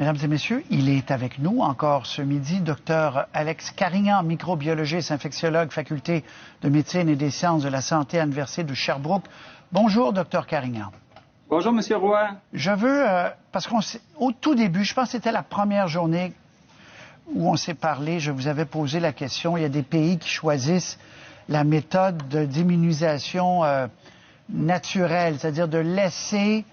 Mesdames et messieurs, il est avec nous encore ce midi, Dr Alex Carignan, microbiologiste, infectiologue, faculté de médecine et des sciences de la santé à l'Université de Sherbrooke. Bonjour, Dr Carignan. Bonjour, M. Roy. Je veux, parce qu'au tout début, je pense que c'était la première journée où on s'est parlé, je vous avais posé la question, il y a des pays qui choisissent la méthode d'immunisation naturelle, c'est-à-dire de laisser,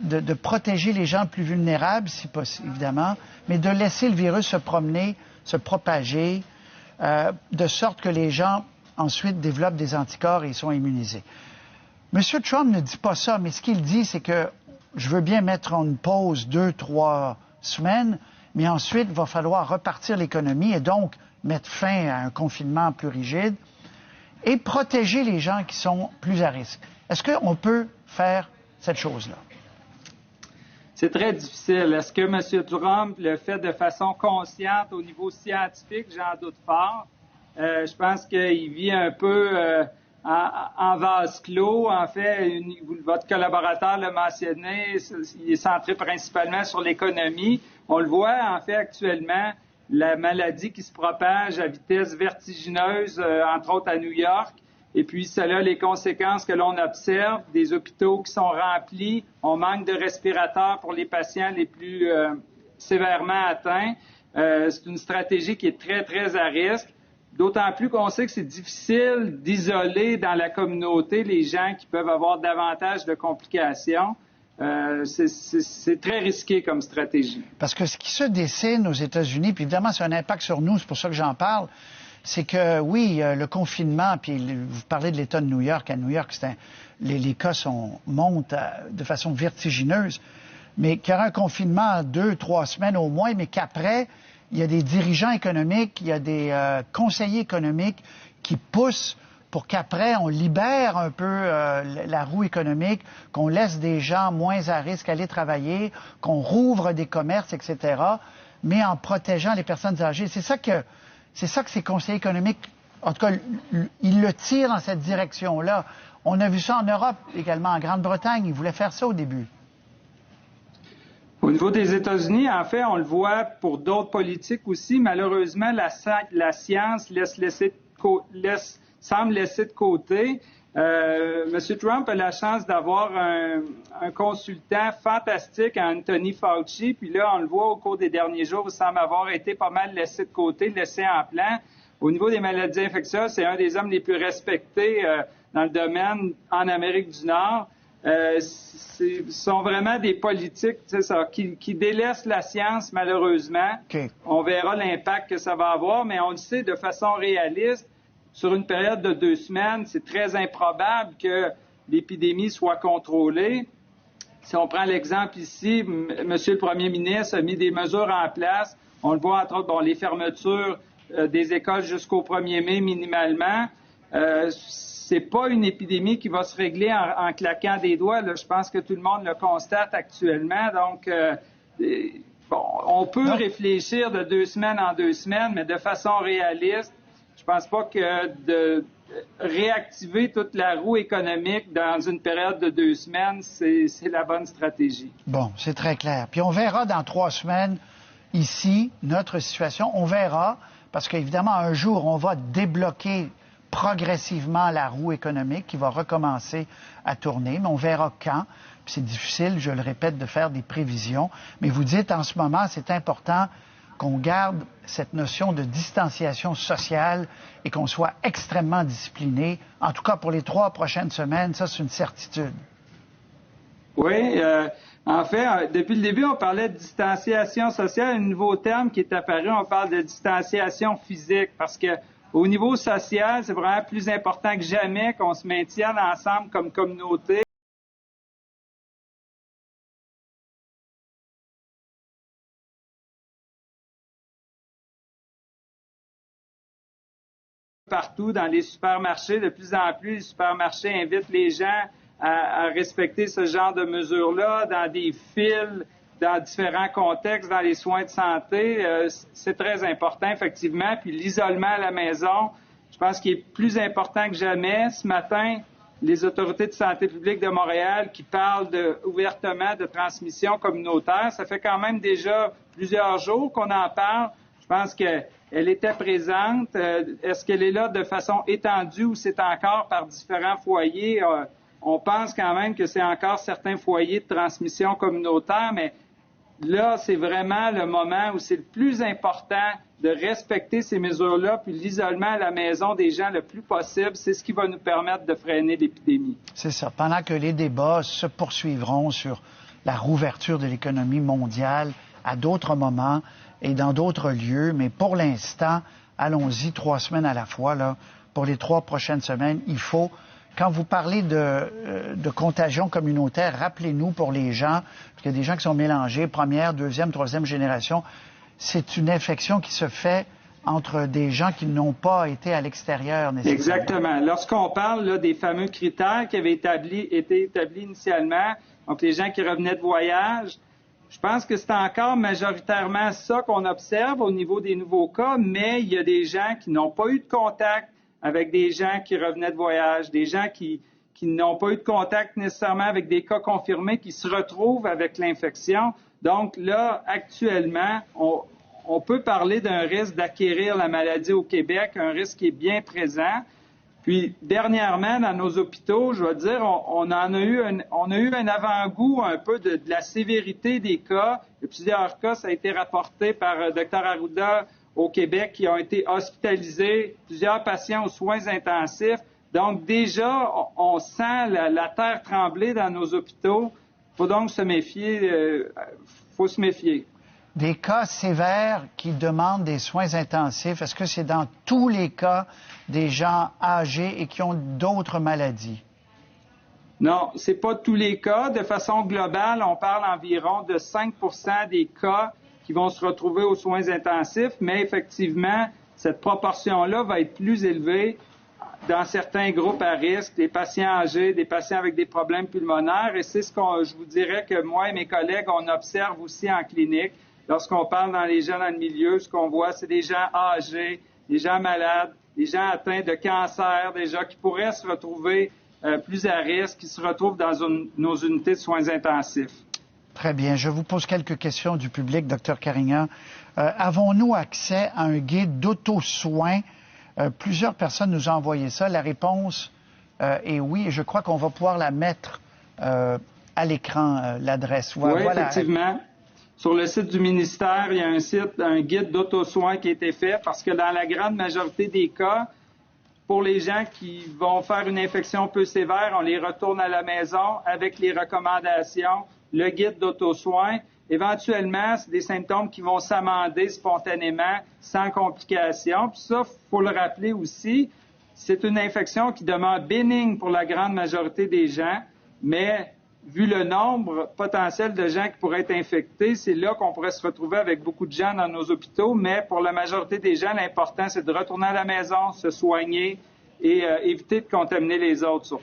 de protéger les gens plus vulnérables, si possible, évidemment, mais de laisser le virus se promener, se propager, de sorte que les gens ensuite développent des anticorps et ils sont immunisés. M. Trump ne dit pas ça, mais ce qu'il dit, c'est que je veux bien mettre en pause 2-3 semaines, mais ensuite, il va falloir repartir l'économie et donc mettre fin à un confinement plus rigide et protéger les gens qui sont plus à risque. Est-ce qu'on peut faire cette chose-là? C'est très difficile. Est-ce que M. Trump le fait de façon consciente au niveau scientifique? J'en doute fort. Je pense qu'il vit un peu en vase clos. En fait, votre collaborateur l'a mentionné, il est centré principalement sur l'économie. On le voit, en fait, actuellement, la maladie qui se propage à vitesse vertigineuse, entre autres à New York. Et puis, cela a les conséquences que l'on observe, des hôpitaux qui sont remplis, on manque de respirateurs pour les patients les plus sévèrement atteints. C'est une stratégie qui est très, très à risque. D'autant plus qu'on sait que c'est difficile d'isoler dans la communauté les gens qui peuvent avoir davantage de complications. C'est très risqué comme stratégie. Parce que ce qui se dessine aux États-Unis, puis évidemment, c'est un impact sur nous, c'est pour ça que j'en parle, c'est que, oui, le confinement, puis vous parlez de l'État de New York. À New York, les cas montent de façon vertigineuse, mais qu'il y aura un confinement 2-3 semaines au moins, mais qu'après, il y a des dirigeants économiques, il y a des conseillers économiques qui poussent pour qu'après, on libère un peu la roue économique, qu'on laisse des gens moins à risque aller travailler, qu'on rouvre des commerces, etc., mais en protégeant les personnes âgées. C'est ça que ces conseillers économiques, en tout cas, ils le tirent dans cette direction-là. On a vu ça en Europe également, en Grande-Bretagne. Ils voulaient faire ça au début. Au niveau des États-Unis, en fait, on le voit pour d'autres politiques aussi. Malheureusement, la science semble laisser de côté. M. Trump a la chance d'avoir un consultant fantastique, Anthony Fauci. Puis là, on le voit au cours des derniers jours, il semble avoir été pas mal laissé de côté, laissé en plan. Au niveau des maladies infectieuses, c'est un des hommes les plus respectés dans le domaine en Amérique du Nord. Ce sont vraiment des politiques qui délaissent la science, malheureusement. Okay. On verra l'impact que ça va avoir, mais on le sait de façon réaliste. Sur une période de 2 semaines, c'est très improbable que l'épidémie soit contrôlée. Si on prend l'exemple ici, M. le Premier ministre a mis des mesures en place. On le voit, entre autres, les fermetures des écoles jusqu'au 1er mai minimalement. C'est pas une épidémie qui va se régler en claquant des doigts. Là. Je pense que tout le monde le constate actuellement. Donc, on peut réfléchir de 2 semaines en 2 semaines, mais de façon réaliste. Je pense pas que de réactiver toute la roue économique dans une période de 2 semaines, c'est la bonne stratégie. Bon, c'est très clair. Puis on verra dans 3 semaines, ici, notre situation. On verra, parce qu'évidemment, un jour, on va débloquer progressivement la roue économique qui va recommencer à tourner, mais on verra quand. Puis c'est difficile, je le répète, de faire des prévisions. Mais vous dites, en ce moment, c'est important qu'on garde cette notion de distanciation sociale et qu'on soit extrêmement discipliné. En tout cas, pour les 3 prochaines semaines, ça, c'est une certitude. Oui, en fait, depuis le début, on parlait de distanciation sociale. Un nouveau terme qui est apparu, on parle de distanciation physique parce que au niveau social, c'est vraiment plus important que jamais qu'on se maintienne ensemble comme communauté. Partout dans les supermarchés, de plus en plus, les supermarchés invitent les gens à respecter ce genre de mesures-là dans des files, dans différents contextes, dans les soins de santé. C'est très important, effectivement. Puis l'isolement à la maison, je pense qu'il est plus important que jamais. Ce matin, les autorités de santé publique de Montréal qui parlent ouvertement de transmission communautaire. Ça fait quand même déjà plusieurs jours qu'on en parle. Je pense qu'elle était présente. Est-ce qu'elle est là de façon étendue ou c'est encore par différents foyers? On pense quand même que c'est encore certains foyers de transmission communautaire, mais là, c'est vraiment le moment où c'est le plus important de respecter ces mesures-là, puis l'isolement à la maison des gens le plus possible, c'est ce qui va nous permettre de freiner l'épidémie. C'est ça. Pendant que les débats se poursuivront sur la rouverture de l'économie mondiale à d'autres moments et dans d'autres lieux, mais pour l'instant, allons-y 3 semaines à la fois, là, pour les 3 prochaines semaines, il faut... Quand vous parlez de contagion communautaire, rappelez-nous pour les gens, parce qu'il y a des gens qui sont mélangés, première, deuxième, troisième génération, c'est une infection qui se fait entre des gens qui n'ont pas été à l'extérieur nécessairement. Exactement. Lorsqu'on parle là, des fameux critères qui avaient été établis initialement, donc les gens qui revenaient de voyage, je pense que c'est encore majoritairement ça qu'on observe au niveau des nouveaux cas, mais il y a des gens qui n'ont pas eu de contact avec des gens qui revenaient de voyage, des gens qui n'ont pas eu de contact nécessairement avec des cas confirmés, qui se retrouvent avec l'infection. Donc là, actuellement, on peut parler d'un risque d'acquérir la maladie au Québec, un risque qui est bien présent. Puis, dernièrement, dans nos hôpitaux, je veux dire, on a eu un avant-goût un peu de la sévérité des cas. Il y a plusieurs cas, ça a été rapporté par Dr Arruda au Québec, qui ont été hospitalisés, plusieurs patients aux soins intensifs. Donc, déjà, on sent la terre trembler dans nos hôpitaux. Il faut donc se méfier. Faut se méfier. Des cas sévères qui demandent des soins intensifs, est-ce que c'est dans tous les cas des gens âgés et qui ont d'autres maladies? Non, c'est pas tous les cas. De façon globale, on parle environ de 5 des cas qui vont se retrouver aux soins intensifs, mais effectivement, cette proportion-là va être plus élevée dans certains groupes à risque, des patients âgés, des patients avec des problèmes pulmonaires, et c'est ce je vous dirais que moi et mes collègues, on observe aussi en clinique. Lorsqu'on parle dans les gens dans le milieu, ce qu'on voit, c'est des gens âgés, des gens malades, des gens atteints de cancer, des gens qui pourraient se retrouver plus à risque, qui se retrouvent dans nos unités de soins intensifs. Très bien. Je vous pose quelques questions du public, Dr Carignan. Avons-nous accès à un guide d'auto-soins? Plusieurs personnes nous ont envoyé ça. La réponse est oui, et je crois qu'on va pouvoir la mettre à l'écran, l'adresse. Oui, voilà. Effectivement. Sur le site du ministère, il y a un guide d'auto-soins qui a été fait parce que dans la grande majorité des cas, pour les gens qui vont faire une infection peu sévère, on les retourne à la maison avec les recommandations, le guide d'auto-soins. Éventuellement, c'est des symptômes qui vont s'amender spontanément, sans complications. Puis ça, il faut le rappeler aussi, c'est une infection qui demeure bénigne pour la grande majorité des gens, mais vu le nombre potentiel de gens qui pourraient être infectés, c'est là qu'on pourrait se retrouver avec beaucoup de gens dans nos hôpitaux. Mais pour la majorité des gens, l'important, c'est de retourner à la maison, se soigner et éviter de contaminer les autres surtout.